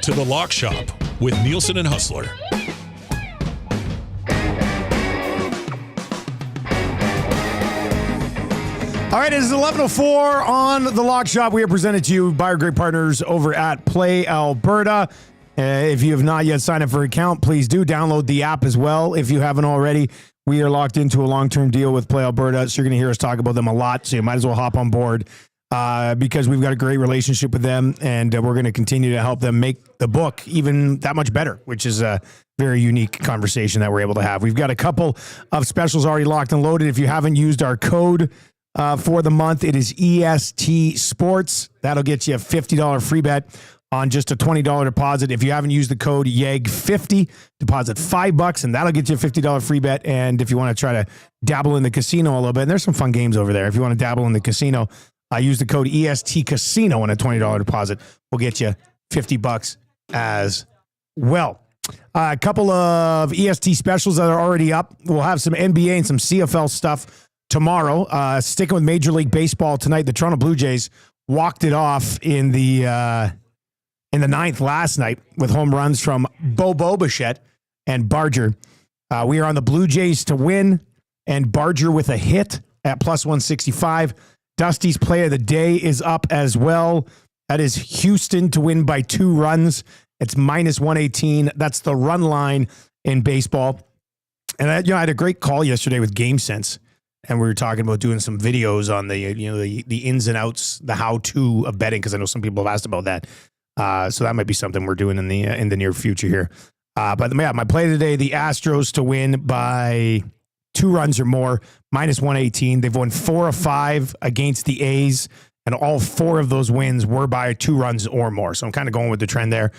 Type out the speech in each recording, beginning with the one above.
to The Lock Shop with Nielson and Hustler. All right, it is 11:04 on The Lock Shop. We are presented to you by our great partners over at Play Alberta. If you have not yet signed up for an account, please do download the app as well. If you haven't already, we are locked into a long-term deal with Play Alberta, so you're going to hear us talk about them a lot, so you might as well hop on board because we've got a great relationship with them, and we're going to continue to help them make the book even that much better, which is a very unique conversation that we're able to have. We've got a couple of specials already locked and loaded. If you haven't used our code for the month, it is EST Sports. That'll get you a $50 free bet on just a $20 deposit. If you haven't used the code YEG50, deposit $5, and that'll get you a $50 free bet. And if you want to try to dabble in the casino a little bit, and there's some fun games over there. If you want to dabble in the casino, use the code EST Casino on a $20 deposit. We'll get you $50 as well. A couple of EST specials that are already up. We'll have some NBA and some CFL stuff tomorrow. Sticking with Major League Baseball tonight, the Toronto Blue Jays walked it off in the ninth last night with home runs from Bo Bichette and Barger. We are on the Blue Jays to win and Barger with a hit at plus 165. Dusty's play of the day is up as well. That is Houston to win by 2 runs. It's minus 118. That's the run line in baseball. And I had a great call yesterday with Game Sense. And we were talking about doing some videos on the ins and outs, the how-to of betting, because I know some people have asked about that. So that might be something we're doing in the near future here. But yeah, my play today, the Astros to win by 2 runs or more, minus 118. They've won 4 of 5 against the A's, and all 4 of those wins were by 2 runs or more. So I'm kind of going with the trend there.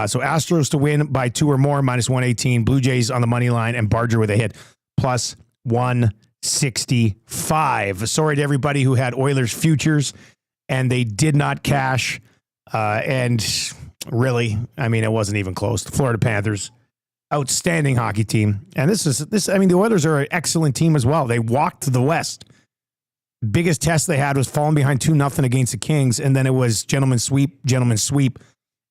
So Astros to win by 2 or more, minus 118. Blue Jays on the money line, and Barger with a hit, plus 165. Sorry to everybody who had Oilers futures and they did not cash. And really, I mean, it wasn't even close. The Florida Panthers, outstanding hockey team. And the Oilers are an excellent team as well. They walked the West. Biggest test they had was falling behind 2-0 against the Kings. And then it was gentleman sweep.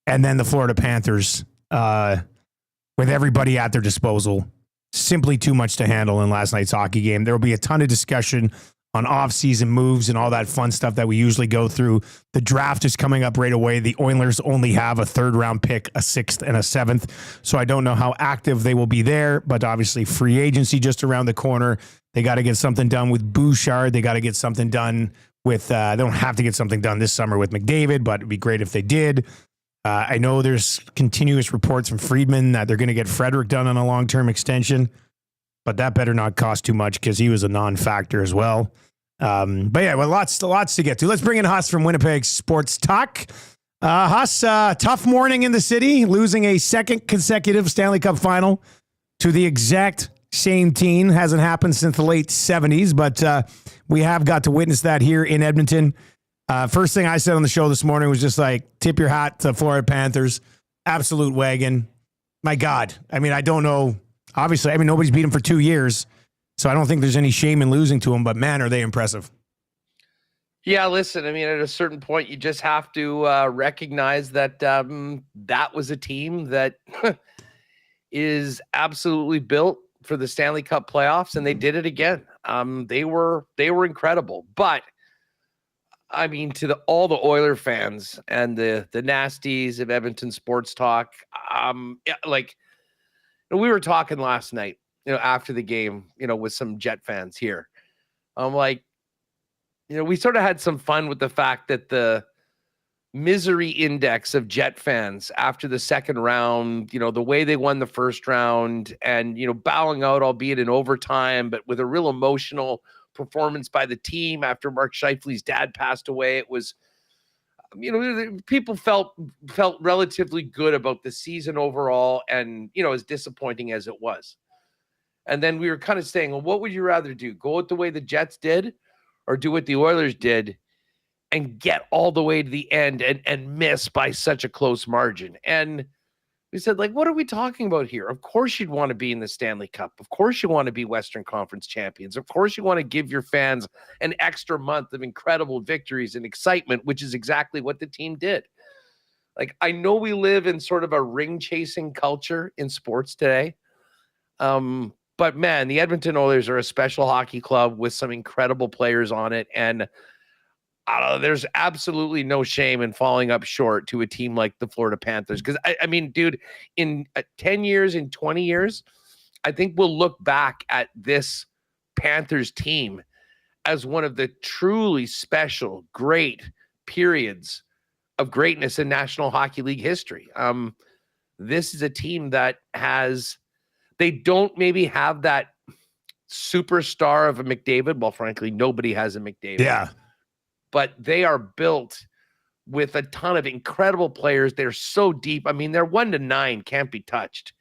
And then the Florida Panthers, with everybody at their disposal, simply too much to handle in last night's hockey game. There will be a ton of discussion on off-season moves and all that fun stuff that we usually go through. The draft is coming up right away. The Oilers only have a 3rd-round pick, a 6th, and a 7th. So I don't know how active they will be there, but obviously free agency just around the corner. They got to get something done with Bouchard. They got to get something done with, they don't have to get something done this summer with McDavid, but it'd be great if they did. I know there's continuous reports from Friedman that they're going to get Frederick done on a long-term extension, but that better not cost too much because he was a non-factor as well. But yeah, well, lots to get to. Let's bring in Huss from Winnipeg Sports Talk. Huss, tough morning in the city, losing a 2nd consecutive Stanley Cup final to the exact same team. Hasn't happened since the late 70s, but we have got to witness that here in Edmonton. First thing I said on the show this morning was just like, tip your hat to Florida Panthers. Absolute wagon. My God. I mean, I don't know. Obviously, I mean, nobody's beat them for 2 years, so I don't think there's any shame in losing to them, but man, are they impressive. Yeah, listen, I mean, at a certain point, you just have to recognize that that was a team that is absolutely built for the Stanley Cup playoffs, and they did it again. They were incredible, but I mean, to all the Oiler fans and the nasties of Edmonton Sports Talk, we were talking last night, after the game, with some Jet fans here. I'm like, we sort of had some fun with the fact that the misery index of Jet fans after the 2nd round, the way they won the 1st round and, bowing out, albeit in overtime, but with a real emotional performance by the team after Mark Scheifele's dad passed away. It was, people felt relatively good about the season overall, and, as disappointing as it was. And then we were kind of saying, well, what would you rather do? Go out the way the Jets did or do what the Oilers did and get all the way to the end and miss by such a close margin? And we said, what are we talking about here? Of course you'd want to be in the Stanley Cup. Of course you want to be Western Conference champions. Of course you want to give your fans an extra month of incredible victories and excitement, which is exactly what the team did. Like, I know we live in sort of a ring chasing culture in sports today. But man, the Edmonton Oilers are a special hockey club with some incredible players on it. And there's absolutely no shame in falling up short to a team like the Florida Panthers. Because, I mean, dude, in 10 years, in 20 years, I think we'll look back at this Panthers team as one of the truly special, great periods of greatness in National Hockey League history. This is a team that they don't maybe have that superstar of a McDavid. Well, frankly, nobody has a McDavid. Yeah. But they are built with a ton of incredible players. They're so deep. I mean, they're 1-9 can't be touched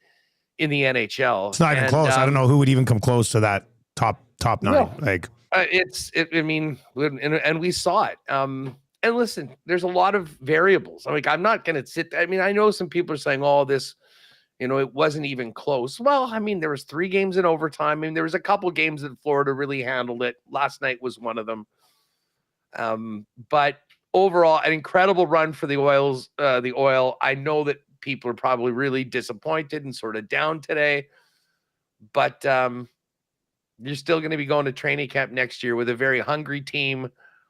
in the NHL. It's not even close. I don't know who would even come close to that top 9. No, like I mean, and we saw it. And listen, there's a lot of variables. I'm not going to sit. I mean, I know some people are saying, "Oh, this, it wasn't even close." Well, I mean, there was 3 games in overtime. I mean, there was a couple games that Florida really handled it. Last night was one of them. But overall, an incredible run for the Oils. The Oil. I know that people are probably really disappointed and sort of down today, but you're still going to be going to training camp next year with a very hungry team,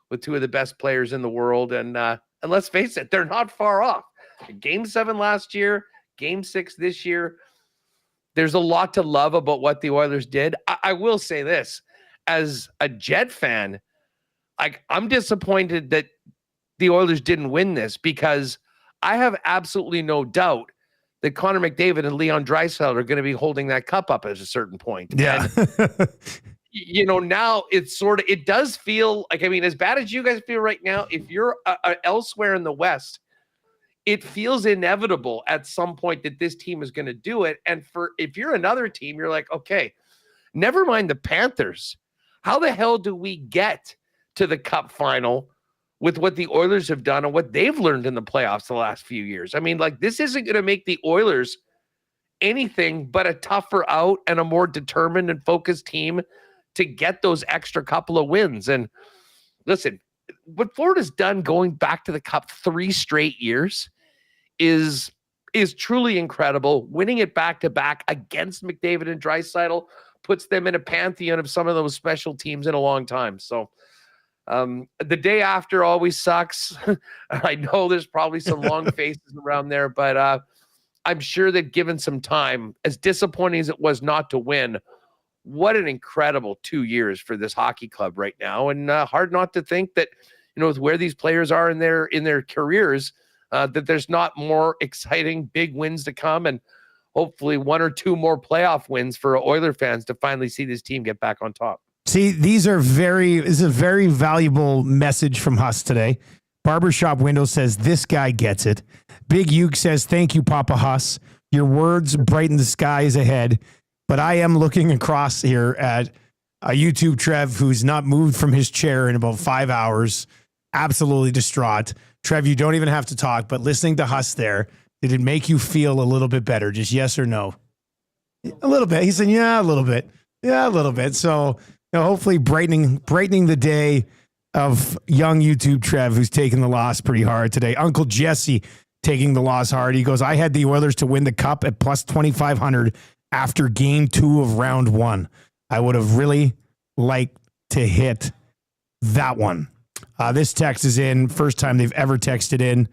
with 2 of the best players in the world, and let's face it, they're not far off. Game 7 last year, Game 6 this year. There's a lot to love about what the Oilers did. I will say this, as a Jet fan, I'm disappointed that the Oilers didn't win this, because I have absolutely no doubt that Connor McDavid and Leon Draisaitl are going to be holding that cup up at a certain point. Yeah. And, now it does feel like, I mean, as bad as you guys feel right now, if you're elsewhere in the West, it feels inevitable at some point that this team is going to do it. And if you're another team, you're like, okay, never mind the Panthers. How the hell do we get to the cup final with what the Oilers have done and what they've learned in the playoffs the last few years? I mean, this isn't going to make the Oilers anything but a tougher out and a more determined and focused team to get those extra couple of wins. And listen, what Florida's done going back to the cup 3 straight years is truly incredible. Winning it back-to-back against McDavid and Draisaitl puts them in a pantheon of some of those special teams in a long time. So the day after always sucks. I know there's probably some long faces around there, but I'm sure that given some time, as disappointing as it was not to win, what an incredible 2 years for this hockey club right now. And hard not to think that, with where these players are in their careers, that there's not more exciting big wins to come, and hopefully 1 or 2 more playoff wins for Oiler fans to finally see this team get back on top. See, this is a very valuable message from Huss today. Barbershop Window says, this guy gets it. Big Uke says, thank you, Papa Huss. Your words brighten the skies ahead. But I am looking across here at a YouTube Trev who's not moved from his chair in about 5 hours, absolutely distraught. Trev, you don't even have to talk, but listening to Huss there, did it make you feel a little bit better? Just yes or no? A little bit. He said, yeah, a little bit. Yeah, a little bit. So hopefully brightening the day of young YouTube Trev, who's taking the loss pretty hard today. Uncle Jesse taking the loss hard. He goes, I had the Oilers to win the cup at plus 2,500 after game 2 of round 1. I would have really liked to hit that one. This text is in, first time they've ever texted in,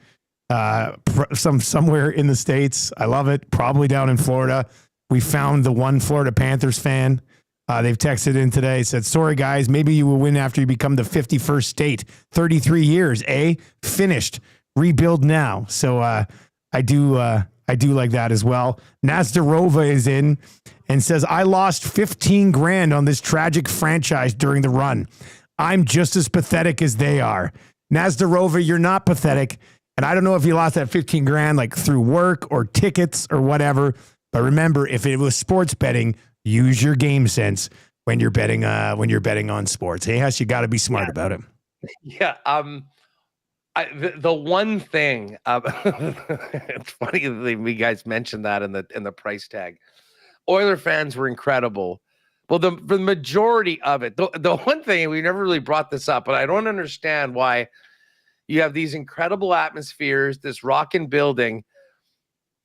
somewhere in the States. I love it. Probably down in Florida. We found the one Florida Panthers fan. They've texted in today, said, sorry guys, maybe you will win after you become the 51st state. 33 years, eh? Finished. Rebuild now. So I do like that as well. Nazdarova is in and says, I lost 15 grand on this tragic franchise during the run. I'm just as pathetic as they are. Nazdarova, you're not pathetic. And I don't know if you lost that 15 grand like through work or tickets or whatever. But remember, if it was sports betting, use your game sense when you're betting on sports. Hey, Huss, you got to be smart about it. Yeah. The one thing, it's funny that we guys mentioned that in the price tag. Oiler fans were incredible. Well, the majority of it, the one thing, we never really brought this up, but I don't understand why, You have these incredible atmospheres, this rockin' building,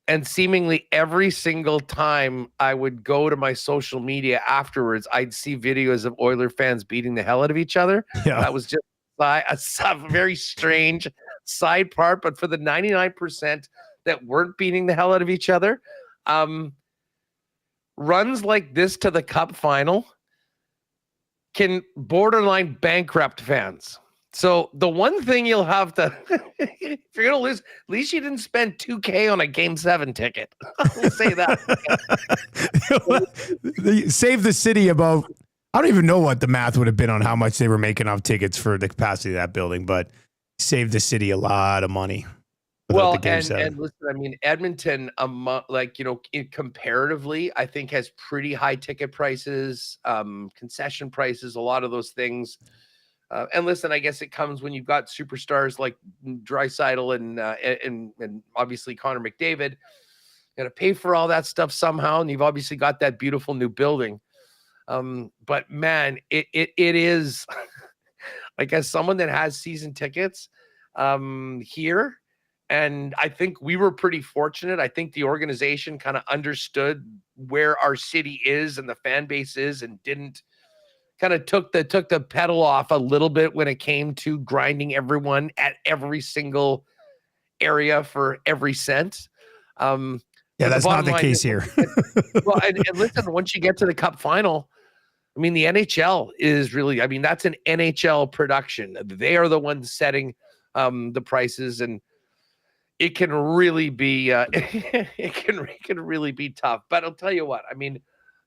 and seemingly every single time I would go to my social media afterwards, I'd see videos of Oiler fans beating the hell out of each other. Yeah. That was just a very strange side part, but for the 99% that weren't beating the hell out of each other, runs like this to the Cup final can borderline bankrupt fans. So the one thing you'll have to, if you're going to lose, at least you didn't spend $2,000 on a Game 7 ticket. We'll say that. Save the city about, I don't even know what the math would have been on how much they were making off tickets for the capacity of that building, but saved the city a lot of money. Well, and listen, I mean, Edmonton, comparatively, I think has pretty high ticket prices, concession prices, a lot of those things. And listen, I guess it comes when you've got superstars like Draisaitl and obviously Connor McDavid. Got to pay for all that stuff somehow, and you've obviously got that beautiful new building. But man, it is like, as someone that has season tickets here, and I think we were pretty fortunate. I think the organization kind of understood where our city is and the fan base is, and didn't kind of took the pedal off a little bit when it came to grinding everyone at every single area for every cent. Yeah, that's not the case here. Well, and listen, once you get to the Cup final, I mean, the NHL is really, I mean, that's an NHL production. They are the ones setting the prices, and it can really be it can really be tough. But I'll tell you what, I mean,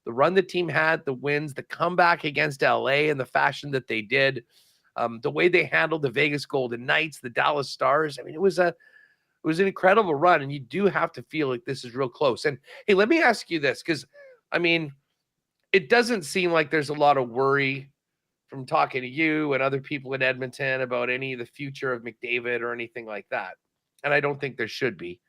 the run the team had, the wins, the comeback against LA in the fashion that they did, the way they handled the Vegas Golden Knights, the Dallas Stars. I mean, it was an incredible run, and you do have to feel like this is real close. And hey, let me ask you this, because I mean, it doesn't seem like there's a lot of worry from talking to you and other people in Edmonton about any of the future of McDavid or anything like that. And I don't think there should be.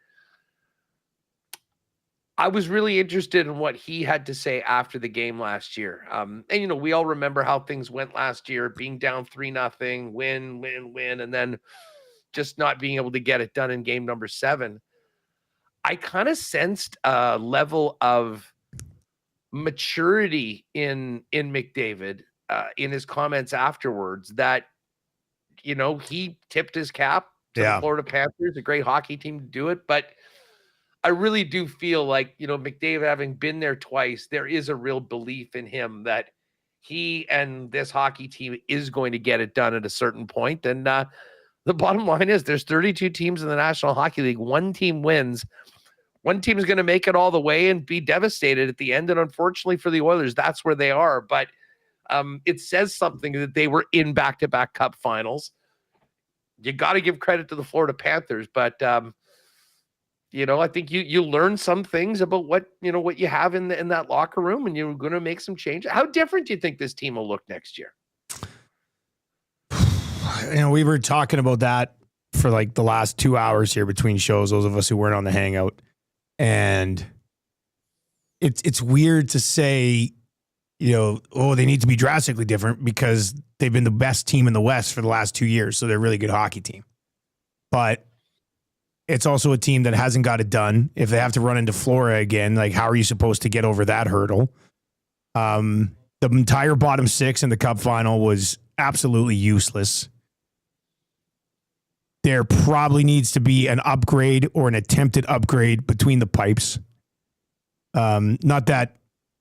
I was really interested in what he had to say after the game last year. And, you know, we all remember how things went last year, being down 3-0, win, and then just not being able to get it done in game number 7. I kind of sensed a level of maturity in McDavid in his comments afterwards that, you know, he tipped his cap to the Florida Panthers, a great hockey team to do it. But I really do feel like, you know, McDavid, having been there twice, there is a real belief in him that he and this hockey team is going to get it done at a certain point. And the bottom line is there's 32 teams in the National Hockey League. One team wins. One team is going to make it all the way and be devastated at the end. And unfortunately for the Oilers, that's where they are. But it says something that they were in back-to-back Cup finals. You got to give credit to the Florida Panthers, but you know, I think you learn some things about what you have in that locker room, and you're going to make some changes. How different do you think this team will look next year? You know, we were talking about that for like the last 2 hours here between shows, those of us who weren't on the Hangout, and it's weird to say, you know, oh, they need to be drastically different because they've been the best team in the West for the last 2 years. So they're a really good hockey team. But it's also a team that hasn't got it done. If they have to run into Florida again, like, how are you supposed to get over that hurdle? The entire bottom 6 in the Cup final was absolutely useless. There probably needs to be an upgrade or an attempted upgrade between the pipes. Not that,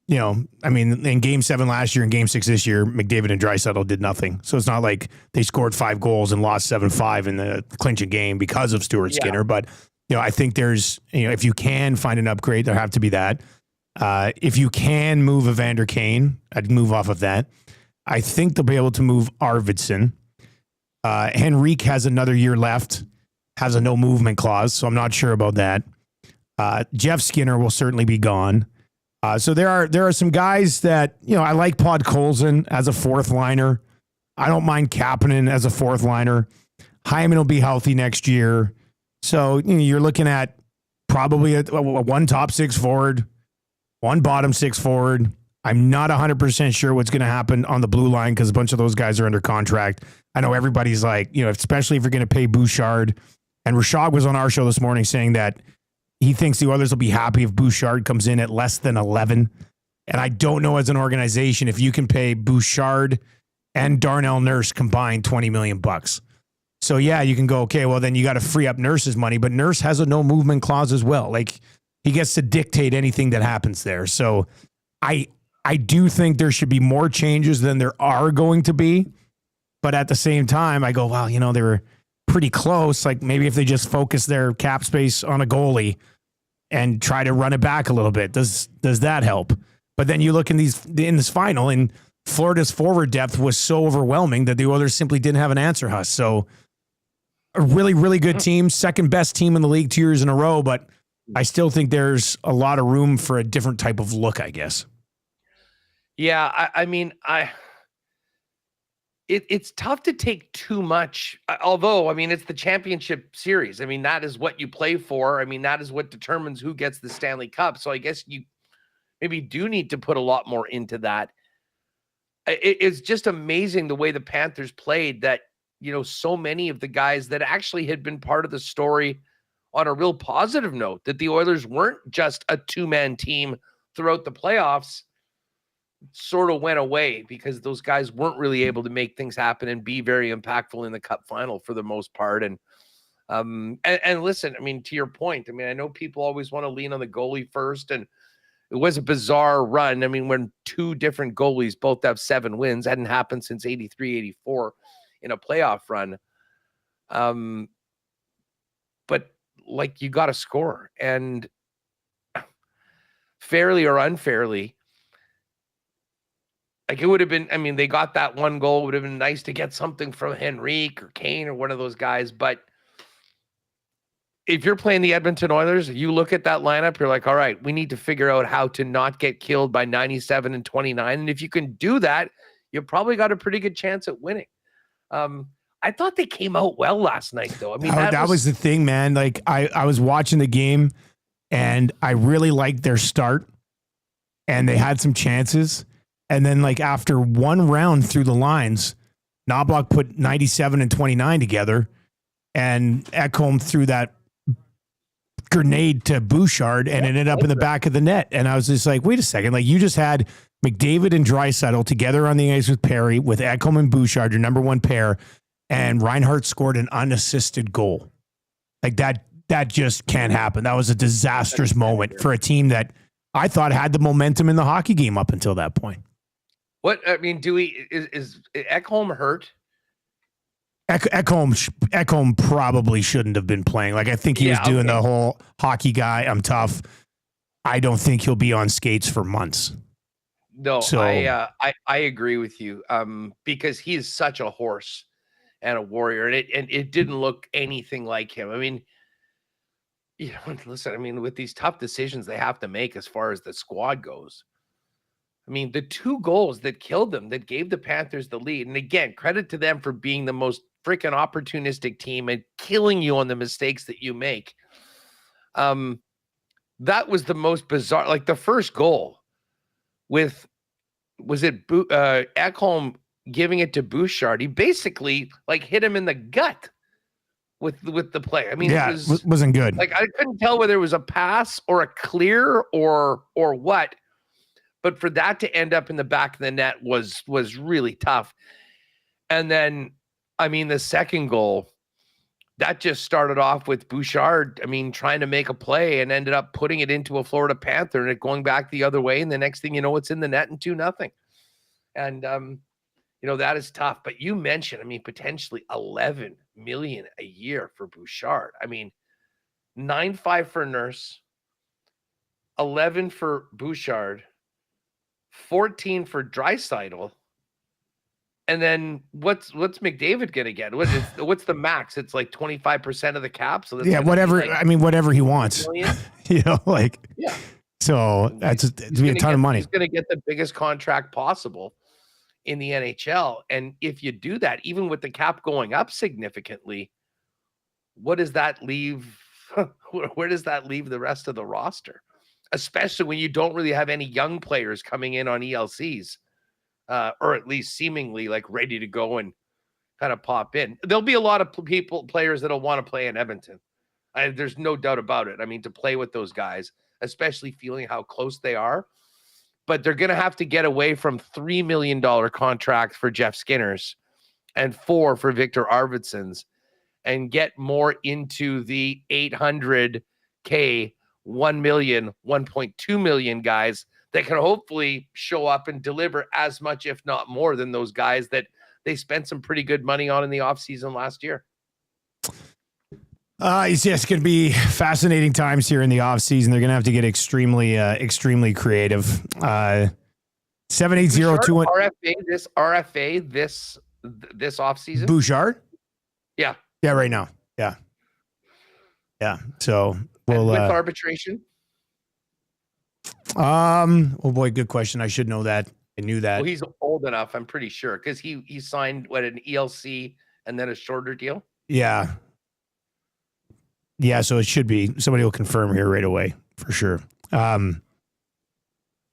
you know, I mean, in Game 7 last year and Game 6 this year, McDavid and Draisaitl did nothing. So it's not like they scored 5 goals and lost 7-5 in the clinching game because of Stuart Skinner. But, you know, I think there's, you know, if you can find an upgrade, there have to be that. If you can move Evander Kane, I'd move off of that. I think they'll be able to move Arvidsson. Henrique has another year left, has a no movement clause, so I'm not sure about that. Jeff Skinner will certainly be gone. So there are some guys that, you know, I like Podkolzin as a fourth liner. I don't mind Kapanen as a fourth liner. Hyman will be healthy next year. So, you know, you're looking at probably a one top 6 forward, one bottom 6 forward, I'm not 100% sure what's going to happen on the blue line because a bunch of those guys are under contract. I know everybody's like, especially if you're going to pay Bouchard. And Rashad was on our show this morning saying that he thinks the Oilers will be happy if Bouchard comes in at less than 11. And I don't know as an organization if you can pay Bouchard and Darnell Nurse combined $20 million. So yeah, you can go, okay, well then you got to free up Nurse's money, but Nurse has a no movement clause as well. Like he gets to dictate anything that happens there. So I do think there should be more changes than there are going to be. But at the same time, I go, wow, they were pretty close. Like maybe if they just focus their cap space on a goalie and try to run it back a little bit, does that help? But then you look in this final, and Florida's forward depth was so overwhelming that the Oilers simply didn't have an answer, Huss. So a really, really good team, second best team in the league 2 years in a row, but I still think there's a lot of room for a different type of look, I guess. Yeah, it's tough to take too much, although, it's the championship series. That is what you play for. That is what determines who gets the Stanley Cup. So I guess you maybe do need to put a lot more into that. It's just amazing the way the Panthers played that, so many of the guys that actually had been part of the story on a real positive note, that the Oilers weren't just a two-man team throughout the playoffs, sort of went away because those guys weren't really able to make things happen and be very impactful in the Cup final for the most part. And listen, to your point, I know people always want to lean on the goalie first, and it was a bizarre run. When two different goalies both have 7 wins, hadn't happened since 83, 84 in a playoff run. But like, you got to score, and fairly or unfairly, like it would have been, they got that one goal. It would have been nice to get something from Henrique or Kane or one of those guys. But if you're playing the Edmonton Oilers, you look at that lineup, you're like, all right, we need to figure out how to not get killed by 97 and 29. And if you can do that, you probably got a pretty good chance at winning. I thought they came out well last night, though. That was the thing, man. Like I was watching the game, and I really liked their start, and they had some chances. And then, like, after one round through the lines, Knobloch put 97 and 29 together, and Ekholm threw that grenade to Bouchard and ended up in the back of the net. And I was just like, wait a second. Like, you just had McDavid and Draisaitl together on the ice with Perry, with Ekholm and Bouchard, your number one pair, and Reinhart scored an unassisted goal. Like, that just can't happen. That was a disastrous moment for a team that I thought had the momentum in the hockey game up until that point. What is Ekholm hurt? Ekholm probably shouldn't have been playing. Like, I think he was doing the whole hockey guy, I'm tough. I don't think he'll be on skates for months. No, so, I agree with you. Because he is such a horse and a warrior, and it didn't look anything like him. Listen, with these tough decisions they have to make as far as the squad goes. The 2 goals that killed them, that gave the Panthers the lead. And again, credit to them for being the most freaking opportunistic team and killing you on the mistakes that you make. That was the most bizarre. Like the first goal was it Ekholm giving it to Bouchard? He basically like hit him in the gut with the play. It wasn't good. Like I couldn't tell whether it was a pass or a clear or what. But for that to end up in the back of the net was really tough. And then, the second goal, that just started off with Bouchard, trying to make a play and ended up putting it into a Florida Panther and it going back the other way. And the next thing you know, it's in the net and 2-0. And, that is tough. But you mentioned, potentially $11 million a year for Bouchard. 9.5 for Nurse, 11 for Bouchard, 14 for Draisaitl, and then what's McDavid gonna get? What's the max? It's like 25% of the cap. So that's whatever. Whatever he wants. So that's a ton of money. He's gonna get the biggest contract possible in the NHL, and if you do that, even with the cap going up significantly, what does that leave? Where does that leave the rest of the roster? especially when you don't really have any young players coming in on ELCs, or at least seemingly like ready to go and kind of pop in. There'll be a lot of players that'll want to play in Edmonton. There's no doubt about it. I mean, to play with those guys, especially feeling how close they are, but they're going to have to get away from $3 million contracts for Jeff Skinner's and $4 million for Victor Arvidsson's, and get more into the $800K, $1 million, $1.2 million guys that can hopefully show up and deliver as much, if not more, than those guys that they spent some pretty good money on in the offseason last year. It's going to be fascinating times here in the offseason. They're going to have to get extremely creative. 780-21 RFA this offseason. Bouchard? Yeah. Yeah, right now. Yeah. So we'll with arbitration. Oh boy, good question. I should know that. I knew that. Well, he's old enough, I'm pretty sure, because he signed an ELC and then a shorter deal. Yeah. So it should be. Somebody will confirm here right away for sure. I'm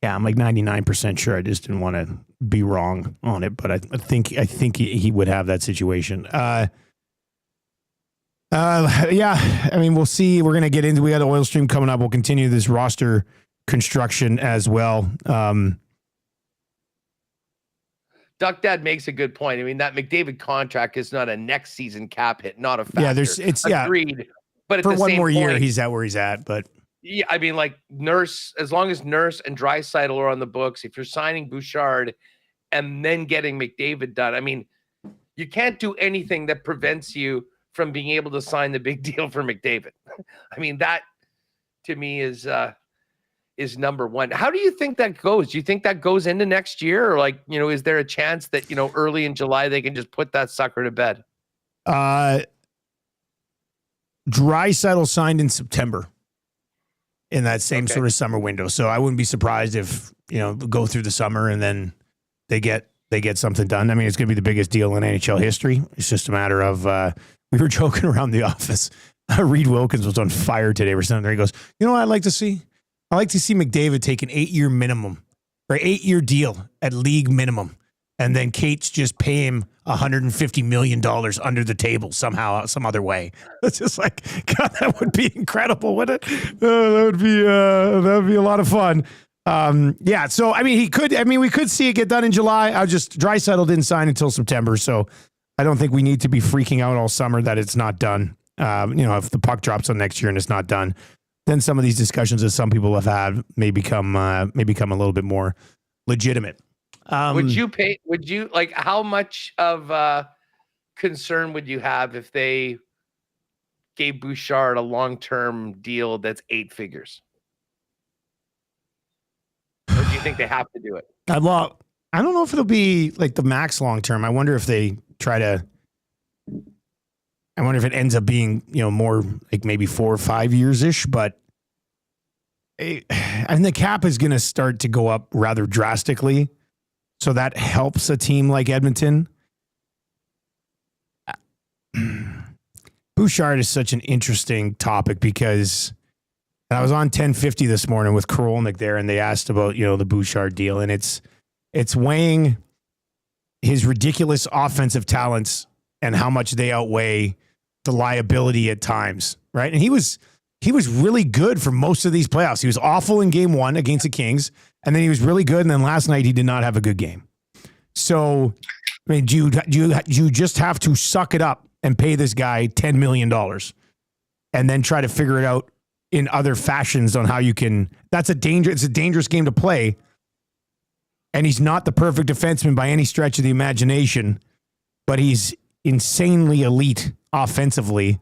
like 99% sure. I just didn't want to be wrong on it, but I think he would have that situation. I mean, we'll see. We're gonna get into. We got the oil stream coming up. We'll continue this roster construction as well. Duck Dad makes a good point. I mean, that McDavid contract is not a next season cap hit, not a factor. Yeah, it's agreed. But for at the one same more year, point, he's at where he's at. But yeah, I mean, like Nurse, as long as Nurse and Draisaitl are on the books, if you're signing Bouchard and then getting McDavid done, I mean, you can't do anything that prevents you from being able to sign the big deal for McDavid. I mean, that to me is number one. How do you think that goes? Do you think that goes into next year, or like, is there a chance that, early in July they can just put that sucker to bed? Draisaitl signed in September in that same sort of summer window. So I wouldn't be surprised if, go through the summer and then they get something done. I mean, it's going to be the biggest deal in NHL history. It's just a matter of, we were joking around the office. Reed Wilkins was on fire today or something. He goes, you know what I'd like to see? I like to see McDavid take an 8-year minimum or 8-year deal at league minimum. And then Kate's just pay him $150 million under the table somehow, some other way. It's just like, God, that would be incredible, wouldn't it? That would be a lot of fun. So I mean, we could see it get done in July. Draisaitl didn't sign until September, so I don't think we need to be freaking out all summer that it's not done. If the puck drops on next year and it's not done, then some of these discussions that some people have had may become a little bit more legitimate. How much of concern would you have if they gave Bouchard a long-term deal that's 8 figures? Or do you think they have to do it? I don't know if it'll be like the max long-term. I wonder if it ends up being, more like maybe 4 or 5 years-ish, but and the cap is going to start to go up rather drastically. So that helps a team like Edmonton. Bouchard is such an interesting topic because I was on 1050 this morning with Korolnik there, and they asked about, the Bouchard deal, and it's weighing his ridiculous offensive talents and how much they outweigh the liability at times, right? And he was really good for most of these playoffs. He was awful in game 1 against the Kings, and then he was really good, and then last night he did not have a good game. So, I mean, do you just have to suck it up and pay this guy $10 million and then try to figure it out in other fashions on how you can? It's a dangerous game to play, and he's not the perfect defenseman by any stretch of the imagination, but he's insanely elite offensively,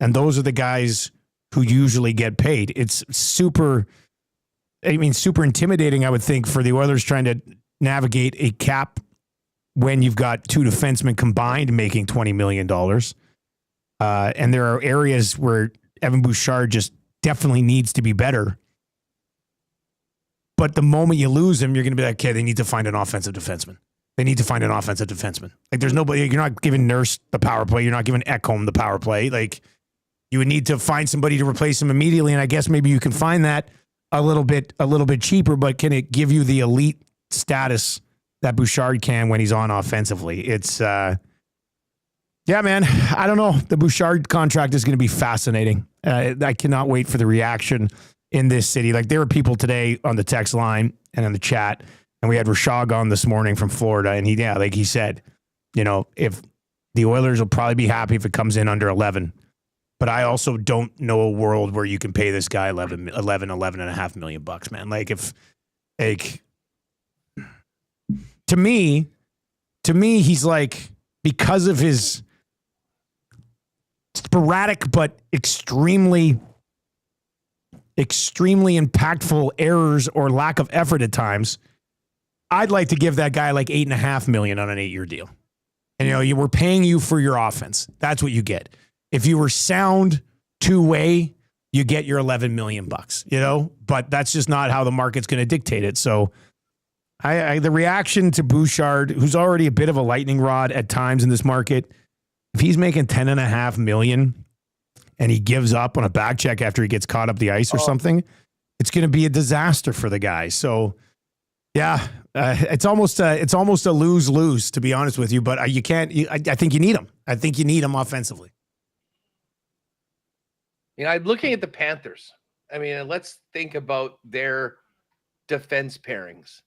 and those are the guys who usually get paid. It's super intimidating, I would think, for the Oilers trying to navigate a cap when you've got 2 defensemen combined making $20 million. And there are areas where Evan Bouchard just definitely needs to be better. But the moment you lose him, you're going to be like, okay, they need to find an offensive defenseman. Like, there's nobody, you're not giving Nurse the power play. You're not giving Ekholm the power play. Like, you would need to find somebody to replace him immediately. And I guess maybe you can find that a little bit cheaper, but can it give you the elite status that Bouchard can when he's on offensively? It's yeah, man. I don't know. The Bouchard contract is going to be fascinating. I cannot wait for the reaction in this city. Like, there were people today on the text line and in the chat, and we had Rashog on this morning from Florida, and he said, if the Oilers will probably be happy if it comes in under 11. But I also don't know a world where you can pay this guy 11.5 million bucks, man. To me, he's like, because of his sporadic but extremely impactful errors or lack of effort at times, I'd like to give that guy like $8.5 million on an 8-year deal. And we're paying you for your offense. That's what you get. If you were sound two-way, you get your 11 million bucks, but that's just not how the market's going to dictate it. So the reaction to Bouchard, who's already a bit of a lightning rod at times in this market, if he's making $10.5 million and he gives up on a back check after he gets caught up the ice or something, it's going to be a disaster for the guy. So yeah, it's almost a lose-lose, to be honest with you, but I think you need him. I think you need him offensively. I'm looking at the Panthers. I mean, let's think about their defense pairings.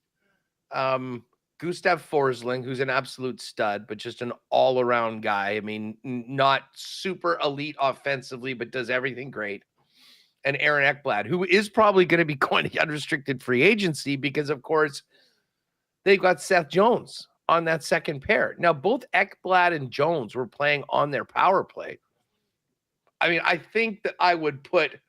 Gustav Forsling, who's an absolute stud, but just an all-around guy. I mean, not super elite offensively, but does everything great. And Aaron Ekblad, who is probably going to be going to unrestricted free agency because, of course, they've got Seth Jones on that second pair. Now, both Ekblad and Jones were playing on their power play. I mean, I think that I would put,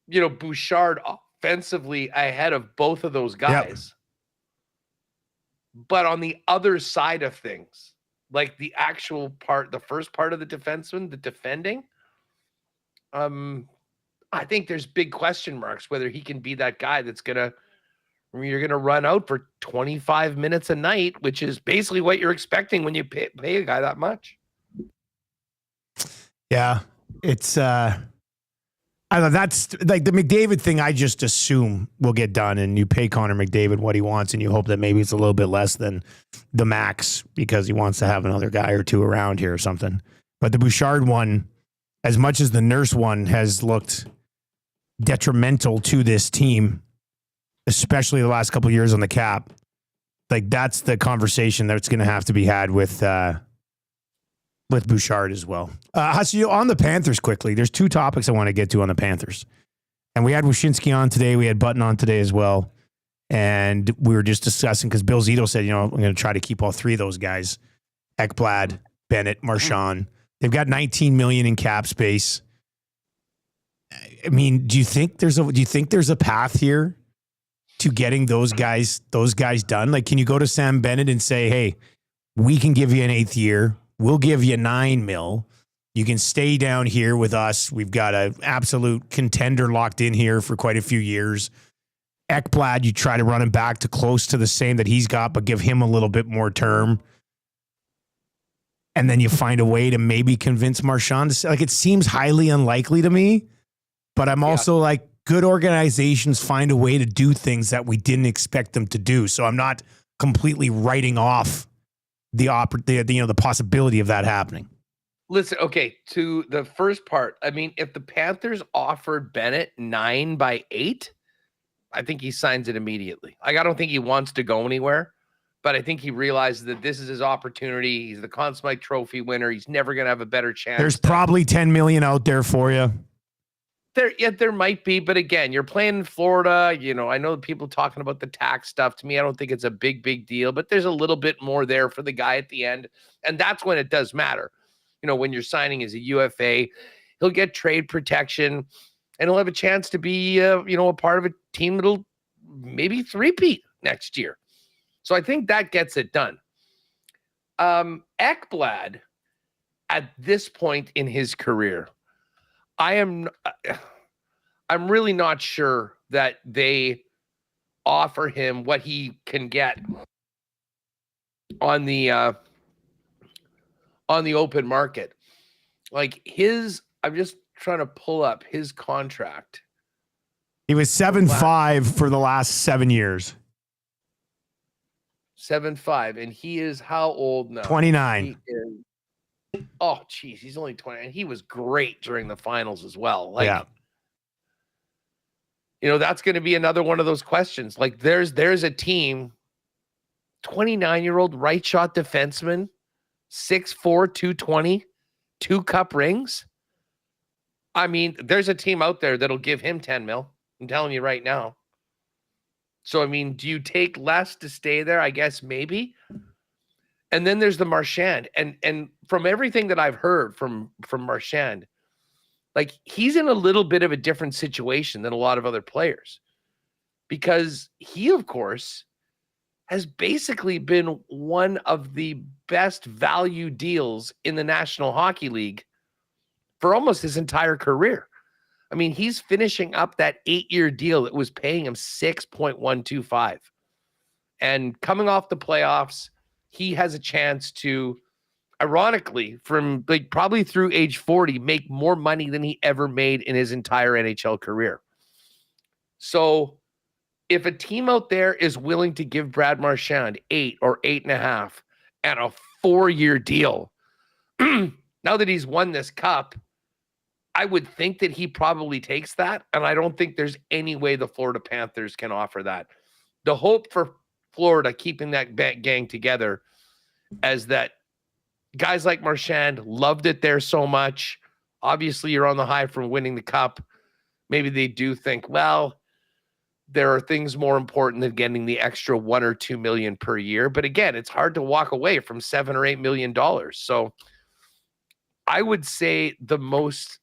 Bouchard offensively ahead of both of those guys. Yep. But on the other side of things, like the actual part, the first part of the defenseman, the defending, I think there's big question marks whether he can be that guy that's you're going to run out for 25 minutes a night, which is basically what you're expecting when you pay a guy that much. Yeah, it's I don't know, that's like the McDavid thing. I just assume will get done, and you pay Connor McDavid what he wants, and you hope that maybe it's a little bit less than the max because he wants to have another guy or two around here or something. But the Bouchard one, as much as the Nurse one has looked detrimental to this team, especially the last couple of years on the cap, like that's the conversation that's going to have to be had with Bouchard as well. So on the Panthers quickly, there's two topics I want to get to on the Panthers. And we had Wyshynski on today. We had Button on today as well. And we were just discussing, because Bill Zito said, I'm going to try to keep all three of those guys, Ekblad, Bennett, Marchand. They've got $19 million in cap space. I mean, do you think there's a path here to getting those guys done? Like, can you go to Sam Bennett and say, hey, we can give you an 8th year. We'll give you $9 million. You can stay down here with us. We've got an absolute contender locked in here for quite a few years. Ekblad, you try to run him back to close to the same that he's got, but give him a little bit more term. And then you find a way to maybe convince Marchand. Like, it seems highly unlikely to me, but I'm also like, good organizations find a way to do things that we didn't expect them to do. So I'm not completely writing off the possibility of that happening. Listen, okay, to the first part, I mean, if the Panthers offered Bennett 9 by 8, I think he signs it immediately. Like, I don't think he wants to go anywhere, but I think he realizes that this is his opportunity. He's the Conn Smythe Trophy winner. He's never going to have a better chance. There's probably $10 million out there for you. There might be, but again, you're playing in Florida. I know people talking about the tax stuff. To me, I don't think it's a big deal, but there's a little bit more there for the guy at the end. And that's when it does matter. When you're signing as a UFA, he'll get trade protection and he'll have a chance to be, a part of a team that'll maybe three-peat next year. So I think that gets it done. Ekblad, at this point in his career, I'm really not sure that they offer him what he can get on the open market. Like I'm just trying to pull up his contract. He was 7'5" for the last 7 years. 7'5", and he is how old now? 29. Oh, geez, he's only 20, and he was great during the finals as well. Like, yeah. You know, that's going to be another one of those questions. Like, there's a team, 29-year-old right shot defenseman, 6'4", 220, 2 cup rings. I mean, there's a team out there that'll give him 10 mil. I'm telling you right now. So, I mean, do you take less to stay there? I guess maybe. And then there's the Marchand. And from everything that I've heard from Marchand, like, he's in a little bit of a different situation than a lot of other players. Because he, of course, has basically been one of the best value deals in the National Hockey League for almost his entire career. I mean, he's finishing up that 8-year deal that was paying him $6.125. And coming off the playoffs, he has a chance to, ironically, from like probably through age 40, make more money than he ever made in his entire NHL career. So if a team out there is willing to give Brad Marchand 8 or 8.5 and a 4-year deal, now that he's won this cup, I would think that he probably takes that. And I don't think there's any way the Florida Panthers can offer that. The hope for Florida keeping that gang together as that guys like Marchand loved it there so much. Obviously, you're on the high from winning the cup. Maybe they do think, well, there are things more important than getting the extra $1 or $2 million per year. But again, it's hard to walk away from $7 or $8 million. So I would say the most.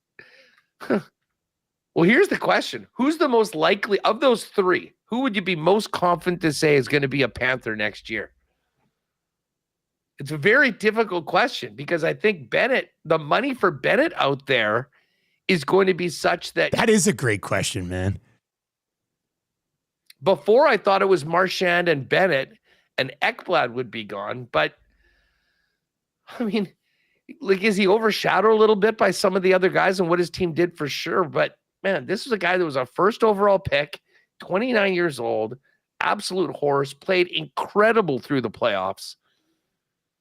Well, here's the question. Who's the most likely of those three? Who would you be most confident to say is going to be a Panther next year? It's a very difficult question because I think Bennett, the money for Bennett out there is going to be such that. That is a great question, man. Before I thought it was Marchand and Bennett and Ekblad would be gone, but I mean, like, is he overshadowed a little bit by some of the other guys and what his team did for sure? But man, this was a guy that was a first overall pick, 29 years old, absolute horse, played incredible through the playoffs.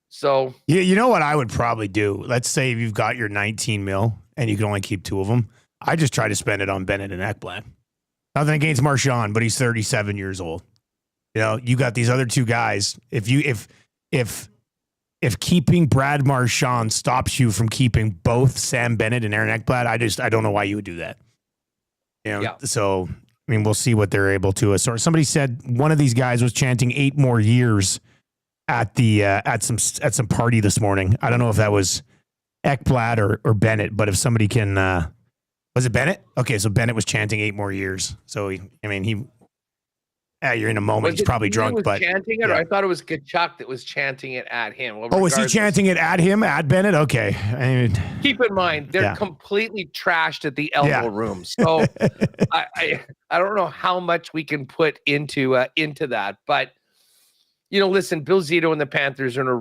So you know what I would probably do? Let's say if you've got your 19 mil and you can only keep 2 of them. I just try to spend it on Bennett and Ekblad. Nothing against Marchand, but he's 37 years old. You know, you got these other 2 guys. If keeping Brad Marchand stops you from keeping both Sam Bennett and Aaron Ekblad, I don't know why you would do that. You know, yeah. So, I mean, we'll see what they're able to. So somebody said one of these guys was chanting 8 more years at the at some party this morning. I don't know if that was Ekblad or Bennett, but if somebody can, was it Bennett? Okay, so Bennett was chanting 8 more years. So you're in a moment. He's probably drunk, but chanting it, or I thought it was Kachuk that was chanting it at him. Well, was he chanting it at him, at Bennett? Okay. I mean, keep in mind they're completely trashed at the elbow room. So I don't know how much we can put into that, but you know, listen, Bill Zito and the Panthers are in a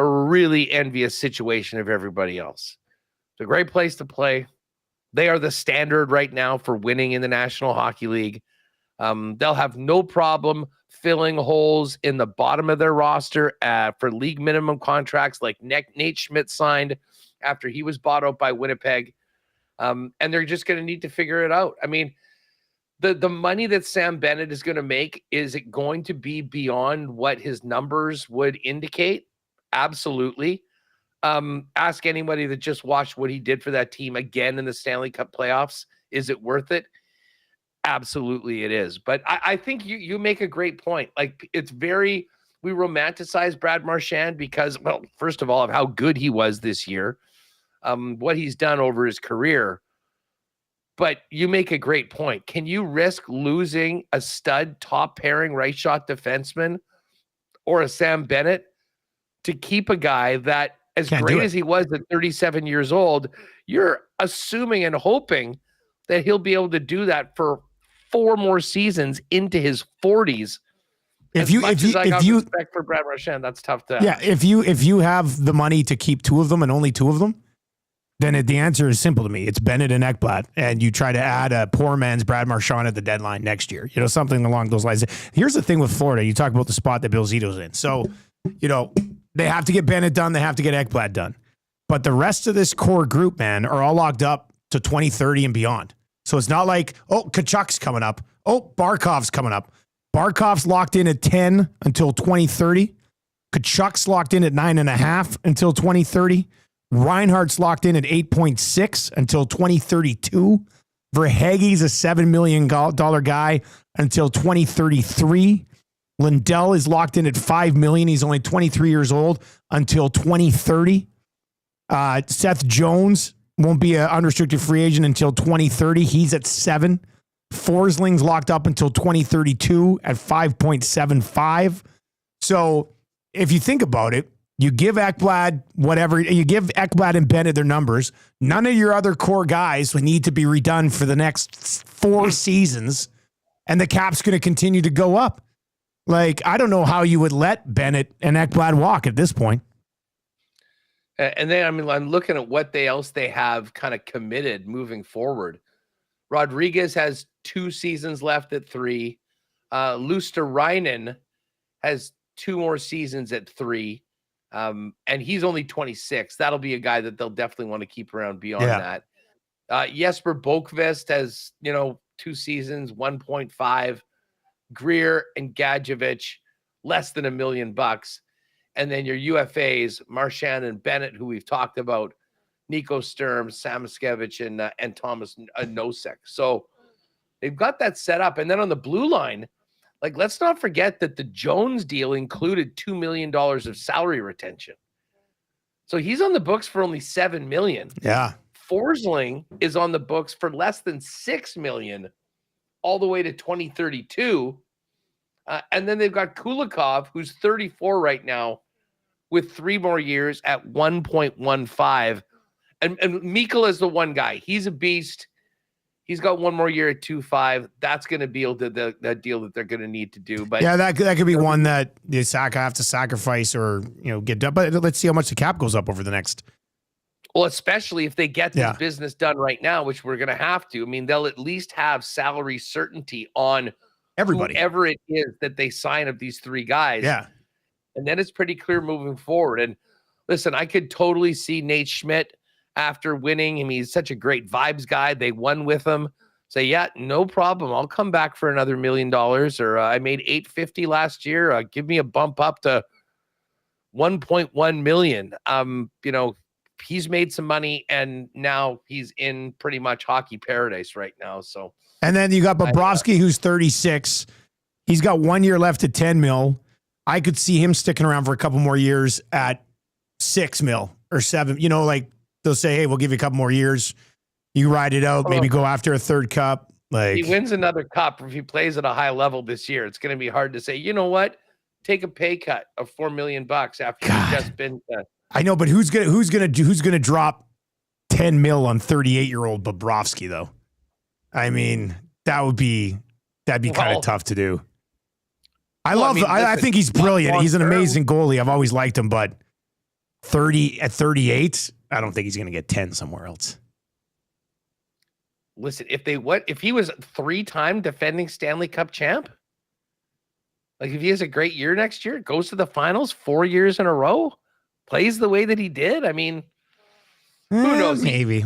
really envious situation of everybody else. It's a great place to play. They are the standard right now for winning in the National Hockey League. They'll have no problem filling holes in the bottom of their roster for league minimum contracts like Nate Schmidt signed after he was bought out by Winnipeg. And they're just going to need to figure it out. I mean, the money that Sam Bennett is going to make, is it going to be beyond what his numbers would indicate? Absolutely. Ask anybody that just watched what he did for that team again in the Stanley Cup playoffs. Is it worth it? Absolutely it is. But I think you make a great point. Like, we romanticize Brad Marchand because, well, first of all, of how good he was this year, what he's done over his career. But you make a great point. Can you risk losing a stud top pairing right shot defenseman or a Sam Bennett to keep a guy that, as great as he was at 37 years old, you're assuming and hoping that he'll be able to do that for 4 more seasons into his 40s. If you respect for Brad Marchand, that's tough to. Yeah, if you have the money to keep 2 of them and only 2 of them, then the answer is simple to me. It's Bennett and Ekblad, and you try to add a poor man's Brad Marchand at the deadline next year. Something along those lines. Here's the thing with Florida. You talk about the spot that Bill Zito's in. So, they have to get Bennett done. They have to get Ekblad done. But the rest of this core group, man, are all locked up to 2030 and beyond. So it's not like, Kachuk's coming up. Barkov's coming up. Barkov's locked in at 10 until 2030. Kachuk's locked in at 9.5 until 2030. Reinhardt's locked in at 8.6 until 2032. Verhaeghe's a $7 million guy until 2033. Lindell is locked in at $5 million. He's only 23 years old until 2030. Seth Jones won't be an unrestricted free agent until 2030. He's at 7. Forsling's locked up until 2032 at 5.75. So if you think about it, you give Ekblad you give Ekblad and Bennett their numbers. None of your other core guys will need to be redone for the next 4 seasons, and the cap's going to continue to go up. Like, I don't know how you would let Bennett and Ekblad walk at this point. And then, I'm looking at what else they have kind of committed moving forward. Rodriguez has 2 seasons left at 3. Luosterainen has 2 more seasons at 3. And he's only 26. That'll be a guy that they'll definitely want to keep around beyond that. Jesper Boqvist has, 2 seasons, 1.5. Greer and Gadjevich, less than $1 million. And then your UFAs, Marchand and Bennett, who we've talked about, Nico Sturm, Samoskevich, and Thomas Nosek. So they've got that set up. And then on the blue line, let's not forget that the Jones deal included $2 million of salary retention. So he's on the books for only $7 million. Yeah. Forsling is on the books for less than $6 million all the way to 2032. And then they've got Kulikov, who's 34 right now, with 3 more years at 1.15. And Mikkel is the one guy. He's a beast. He's got 1 more year at 2.5. That's going to be the deal that they're going to need to do. But yeah, that could be one that you have to sacrifice or get done. But let's see how much the cap goes up over the next. Well, especially if they get this business done right now, which we're going to have to. I mean, they'll at least have salary certainty on everybody, whoever it is that they sign of these 3 guys. Yeah. And then it's pretty clear moving forward. And listen, I could totally see Nate Schmidt after winning. I mean, he's such a great vibes guy. They won with him. Say, yeah, no problem. I'll come back for another $1 million. Or I made $850 last year. Give me a bump up to $1.1 million. He's made some money, and now he's in pretty much hockey paradise right now. So, and then you got Bobrovsky, who's 36. He's got 1 year left at 10 mil. I could see him sticking around for a couple more years at 6 mil or 7. They'll say, hey, we'll give you a couple more years. You ride it out, maybe go after a 3rd cup. He wins another cup. If he plays at a high level this year, it's going to be hard to say, you know what? Take a pay cut of $4 million after you've just been. I know, but who's gonna drop 10 mil on 38-year-old Bobrovsky though? I mean, that'd be kind of tough to do. I think he's brilliant. He's an amazing goalie. I've always liked him, but 38, I don't think he's gonna get 10 somewhere else. Listen, if he was 3-time defending Stanley Cup champ, if he has a great year next year, goes to the finals 4 years in a row, plays the way that he did. I mean, who knows? Maybe.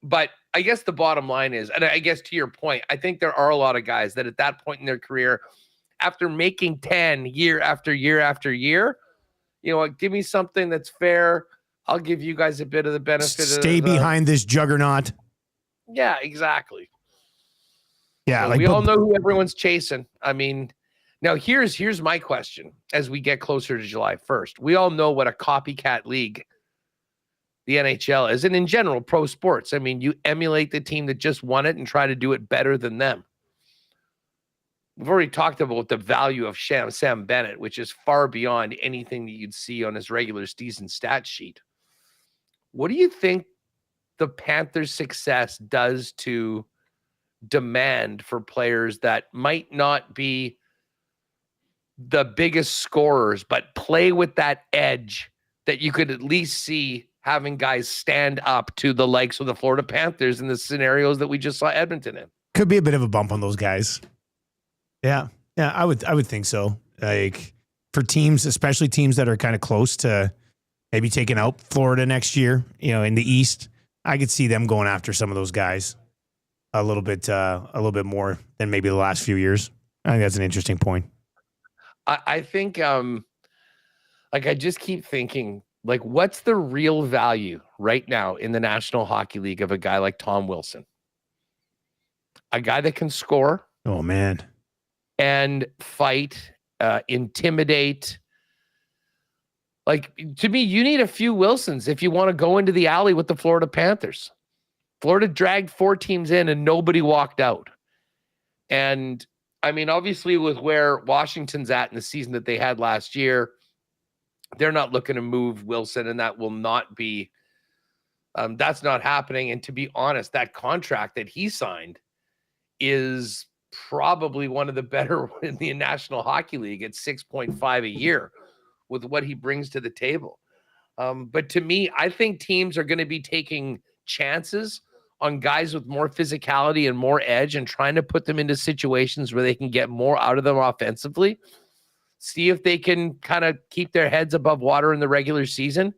But I guess the bottom line is, and I guess to your point, I think there are a lot of guys that at that point in their career, after making 10 year after year after year, give me something that's fair. I'll give you guys a bit of the benefit. Stay behind this juggernaut. Yeah, exactly. Yeah, we all know who everyone's chasing. I mean, now here's my question as we get closer to July 1st. We all know what a copycat league the NHL is, and in general, pro sports. I mean, you emulate the team that just won it and try to do it better than them. We've already talked about the value of Sam Bennett, which is far beyond anything that you'd see on his regular season stat sheet. What do you think the Panthers' success does to demand for players that might not be the biggest scorers, but play with that edge that you could at least see having guys stand up to the likes of the Florida Panthers in the scenarios that we just saw Edmonton in. Could be a bit of a bump on those guys. Yeah. Yeah, I would think so. Like for teams, especially teams that are kind of close to maybe taking out Florida next year, in the East, I could see them going after some of those guys a little bit more than maybe the last few years. I think that's an interesting point. I think, I just keep thinking, like, what's the real value right now in the National Hockey League of a guy like Tom Wilson? A guy that can score. Oh, man. And fight, intimidate. Like, to me, you need a few Wilsons if you want to go into the alley with the Florida Panthers. Florida dragged 4 teams in and nobody walked out. And, I mean, obviously with where Washington's at in the season that they had last year, they're not looking to move Wilson, and that will not be that's not happening. And to be honest, that contract that he signed is probably one of the better in the National Hockey League at 6.5 a year with what he brings to the table. But to me, I think teams are going to be taking chances on guys with more physicality and more edge and trying to put them into situations where they can get more out of them offensively. See if they can kind of keep their heads above water in the regular season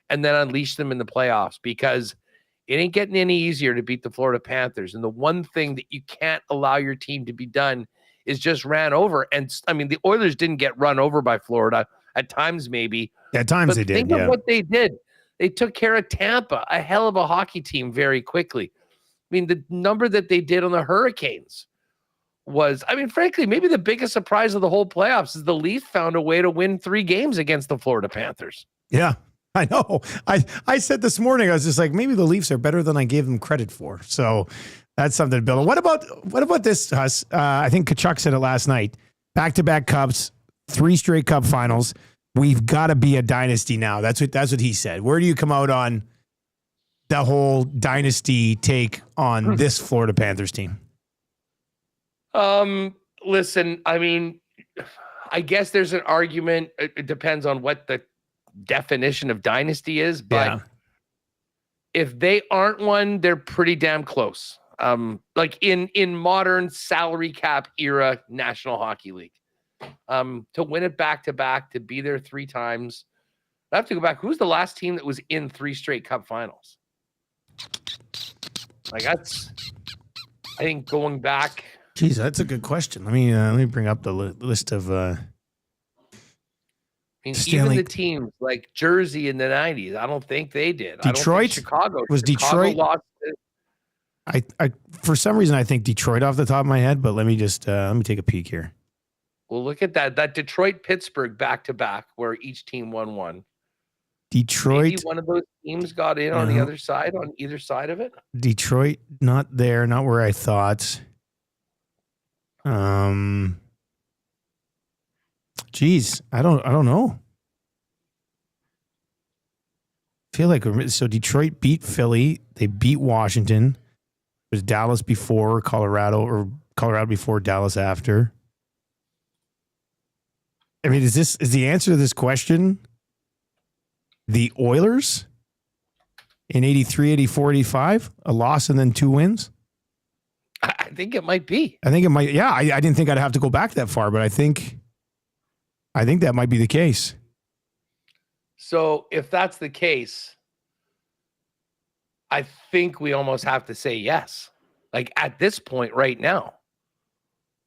and then unleash them in the playoffs, because it ain't getting any easier to beat the Florida Panthers. And the one thing that you can't allow your team to be done is just ran over. And I mean, the Oilers didn't get run over by Florida at times, maybe. At times they did. Think of what they did. They took care of Tampa, a hell of a hockey team, very quickly. I mean, the number that they did on the Hurricanes was, I mean, frankly, maybe the biggest surprise of the whole playoffs is the Leafs found a way to win 3 games against the Florida Panthers. Yeah, I know. I said this morning, I was just like, maybe the Leafs are better than I gave them credit for. So that's something to build on. What about this, Huss? I think Kachuk said it last night. Back-to-back cups, 3 straight cup finals. We've got to be a dynasty now. That's what he said. Where do you come out on the whole dynasty take on this Florida Panthers team? Listen, I mean, I guess there's an argument. It depends on what the definition of dynasty is, but if they aren't one, they're pretty damn close. Like in modern salary cap era National Hockey League, to win it back to back, to be there 3 times. I have to go back. Who's the last team that was in 3 straight cup finals? Like that's, I think going back. Geez, that's a good question. Let me bring up the list of. I mean, even the teams like Jersey in the 90s, I don't think they did. Detroit, Chicago was Chicago Detroit. Lost it. I for some reason I think Detroit off the top of my head, but let me take a peek here. Well, look at that Detroit Pittsburgh back to back, where each team won one. Detroit. Maybe one of those teams got in on the other side, on either side of it. Detroit, not there, not where I thought. Geez, I don't know. I feel like so Detroit beat Philly, they beat Washington. It was Dallas before Colorado, or Colorado before Dallas after. I mean, is the answer to this question the Oilers in 83, 84, 85, a loss and then 2 wins? I think it might be. I think it might. Yeah, I didn't think I'd have to go back that far, but I think that might be the case. So if that's the case, I think we almost have to say yes. Like at this point right now,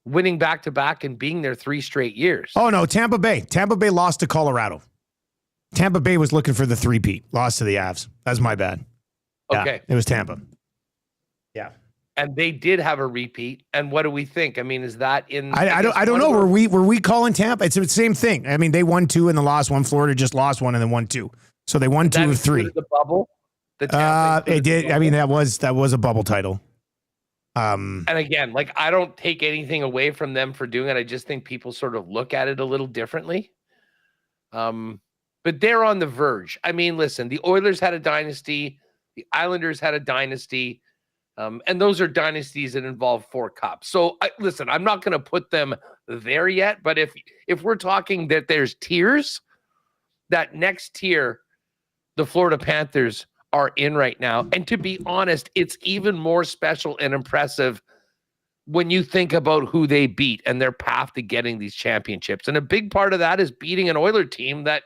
winning back to back and being there 3 straight years. Oh no, Tampa Bay. Tampa Bay lost to Colorado. Tampa Bay was looking for the 3-peat, lost to the Avs. That's my bad. Okay. Yeah, it was Tampa. Yeah. And they did have a repeat. And what do we think? I mean, is that in? I don't know. Were we calling Tampa? It's the same thing. I mean, they won 2 and then lost 1. Florida just lost 1 and then won 2. So they won 2 of 3. The bubble. It did. I mean, that was a bubble title. And again, like I don't take anything away from them for doing it. I just think people sort of look at it a little differently. But they're on the verge. I mean, listen, the Oilers had a dynasty. The Islanders had a dynasty. And those are dynasties that involve 4 cups. So listen, I'm not going to put them there yet, but if we're talking that there's tiers, that next tier the Florida Panthers are in right now. And to be honest, it's even more special and impressive when you think about who they beat and their path to getting these championships. And a big part of that is beating an Oiler team that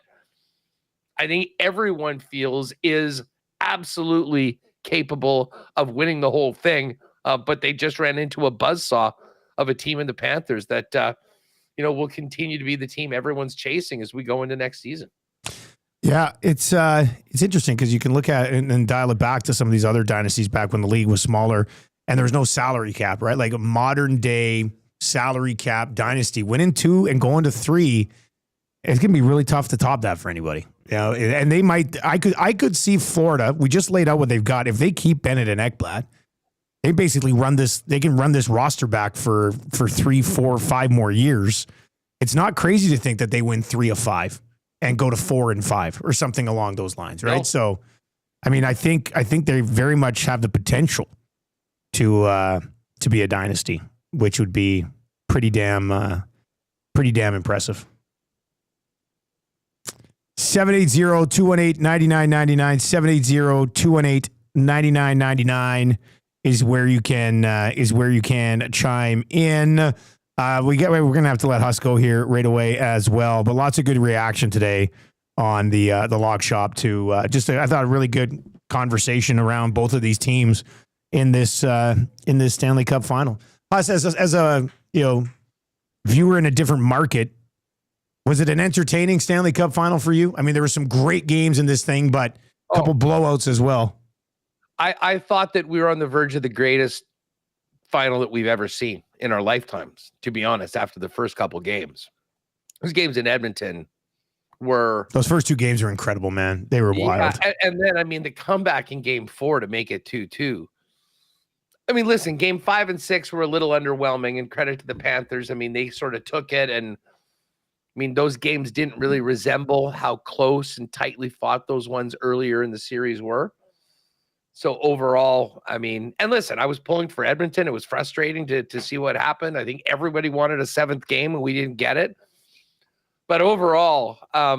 I think everyone feels is absolutely capable of winning the whole thing. But they just ran into a buzzsaw of a team in the Panthers that, will continue to be the team everyone's chasing as we go into next season. Yeah, it's interesting because you can look at it and dial it back to some of these other dynasties back when the league was smaller and there was no salary cap, right? Like a modern day salary cap dynasty, winning 2 and going to 3, it's going to be really tough to top that for anybody. And they might. I could see Florida. We just laid out what they've got. If they keep Bennett and Ekblad, they basically run this. They can run this roster back for 3, 4, 5 more years. It's not crazy to think that they win 3 of 5 and go to 4 and 5 or something along those lines, right? No. So, I mean, I think they very much have the potential to be a dynasty, which would be pretty damn impressive. 780-218-9999, 780-218-9999 is where you can chime in. We're going to have to let Huss go here right away as well, but lots of good reaction today on the Lock Shop to I thought a really good conversation around both of these teams in this Stanley Cup final. Huss, as a viewer in a different market, was it an entertaining Stanley Cup final for you? I mean, there were some great games in this thing, but a couple blowouts as well. I thought that we were on the verge of the greatest final that we've ever seen in our lifetimes, to be honest, after the first couple games. Those games in Edmonton were... Those first 2 games were incredible, man. They were wild. And then, I mean, the comeback in game 4 to make it 2-2. I mean, listen, game 5 and 6 were a little underwhelming, and credit to the Panthers. I mean, they sort of took it, and I mean, those games didn't really resemble how close and tightly fought those ones earlier in the series were. So overall, I mean, and listen, I was pulling for Edmonton. It was frustrating to see what happened. I think everybody wanted a 7th game and we didn't get it. But overall, I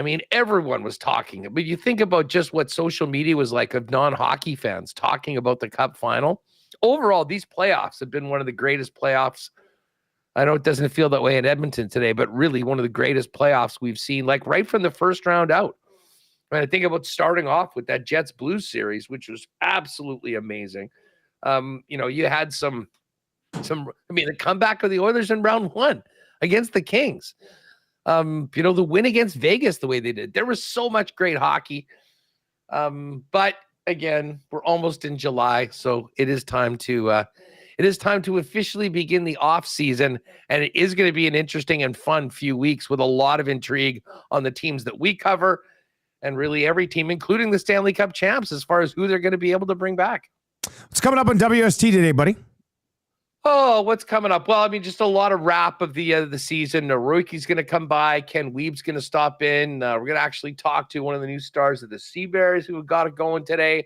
mean, everyone was talking. But you think about just what social media was like of non-hockey fans talking about the Cup final. Overall, these playoffs have been one of the greatest playoffs. I know it doesn't feel that way in Edmonton today, but really one of the greatest playoffs we've seen, like right from the first round out. And I think about starting off with that Jets Blues series, which was absolutely amazing. You had some, the comeback of the Oilers in round 1 against the Kings. The win against Vegas the way they did. There was so much great hockey. But again, we're almost in July, so it is time to officially begin the off season, and it is going to be an interesting and fun few weeks with a lot of intrigue on the teams that we cover, and really every team, including the Stanley Cup champs, as far as who they're going to be able to bring back. What's coming up on WST today, buddy? Oh, what's coming up? Well, I mean, just a lot of wrap of the season. Naruki's going to come by. Ken Weeb's going to stop in. We're going to actually talk to one of the new stars of the Sea Bears who got it going today,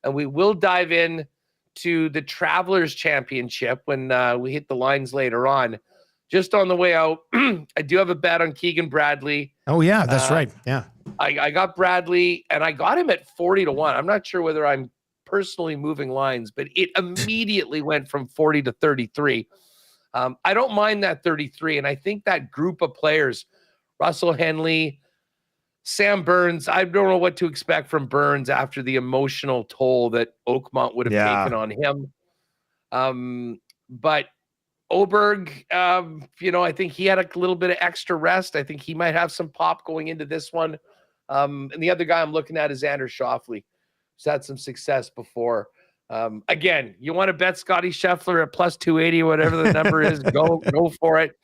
and we will dive in to the Travelers Championship when we hit the lines later on. Just on the way out, I do have a bet on Keegan Bradley. Oh, yeah, that's right. Yeah. I got Bradley, and I got him at 40-1. I'm not sure whether I'm personally moving lines, but it immediately went from 40 to 33. I don't mind that 33, and I think that group of players, Russell Henley, Sam Burns, I don't know what to expect from Burns after the emotional toll that Oakmont would have taken on him. But Oberg, I think he had a little bit of extra rest. I think he might have some pop going into this one. And the other guy I'm looking at is Anders Schauffele, who's had some success before. Again, you want to bet Scotty Scheffler at plus 280 or whatever the number is, go for it.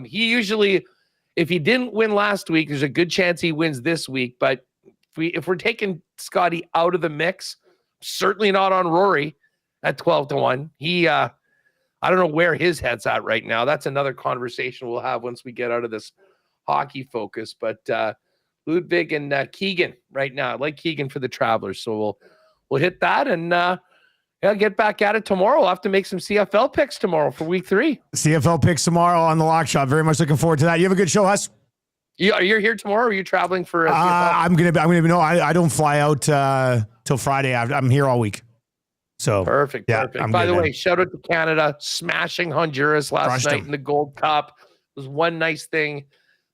He usually, if he didn't win last week, there's a good chance he wins this week. But if we're taking Scotty out of the mix, certainly not on Rory at 12-1. I don't know where his head's at right now. That's another conversation we'll have once we get out of this hockey focus. But Ludwig and Keegan right now. I like Keegan for the Travelers. So we'll hit that and get back at it tomorrow. We'll have to make some CFL picks tomorrow for week 3. CFL picks tomorrow on the Lock Shop. Very much looking forward to that. You have a good show, Huss. You're here tomorrow, or are you traveling for a I'm gonna no, I don't fly out till Friday. I'm here all week. So perfect. By the way, shout out to Canada smashing Honduras last night in the Gold Cup. It was one nice thing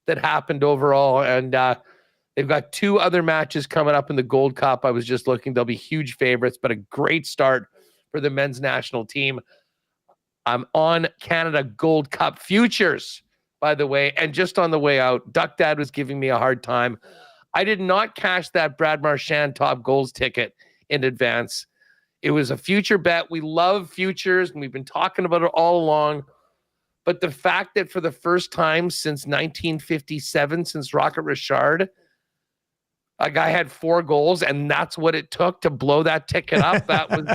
that happened overall, and they've got 2 other matches coming up in the Gold Cup. I was just looking; they'll be huge favorites, but a great start for the men's national team. I'm on Canada Gold Cup futures, by the way, and just on the way out, Duck Dad was giving me a hard time. I did not cash that Brad Marchand top goals ticket in advance. It was a future bet. We love futures, and we've been talking about it all along. But the fact that for the first time since 1957, since Rocket Richard, a guy had 4 goals, and that's what it took to blow that ticket up. That was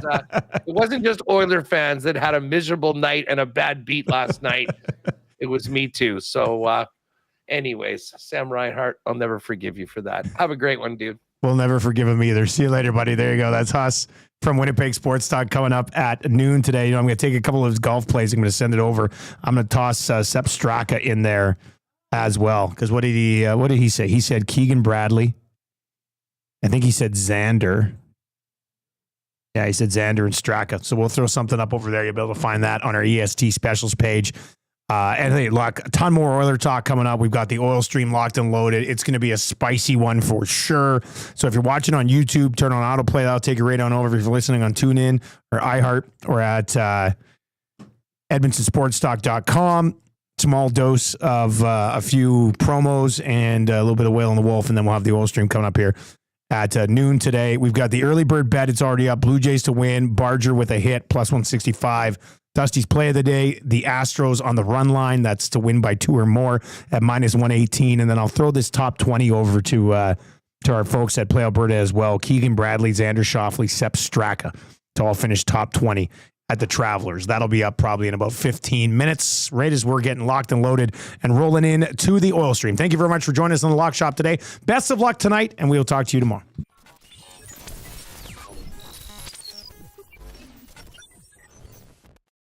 it wasn't just Oiler fans that had a miserable night and a bad beat last night. It was me too. So anyways, Sam Reinhart, I'll never forgive you for that. Have a great one, dude. We'll never forgive him either. See you later, buddy. There you go. That's us from Winnipeg Sports Talk coming up at noon today. I'm going to take a couple of his golf plays. I'm going to send it over. I'm going to toss Sepp Straka in there as well. Because what did he say? He said Keegan Bradley. I think he said Xander. Yeah, he said Xander and Straka. So we'll throw something up over there. You'll be able to find that on our EST specials page. And hey, look, a ton more Oiler talk coming up. We've got the oil stream locked and loaded. It's going to be a spicy one for sure. So if you're watching on YouTube, turn on autoplay. That'll take you right on over. If you're listening on TuneIn or iHeart or at EdmontonSportsTalk.com, small dose of a few promos and a little bit of Whale and the Wolf, and then we'll have the oil stream coming up here at noon today. We've got the early bird bet. It's already up. Blue Jays to win. Barger with a hit, plus 165. Dusty's play of the day, the Astros on the run line. That's to win by 2 or more at minus 118. And then I'll throw this top 20 over to our folks at Play Alberta as well. Keegan Bradley, Xander Schauffele, Sepp Straka to all finish top 20 at the Travelers. That'll be up probably in about 15 minutes, right as we're getting locked and loaded and rolling in to the oil stream. Thank you very much for joining us on the Lock Shop today. Best of luck tonight, and we'll talk to you tomorrow.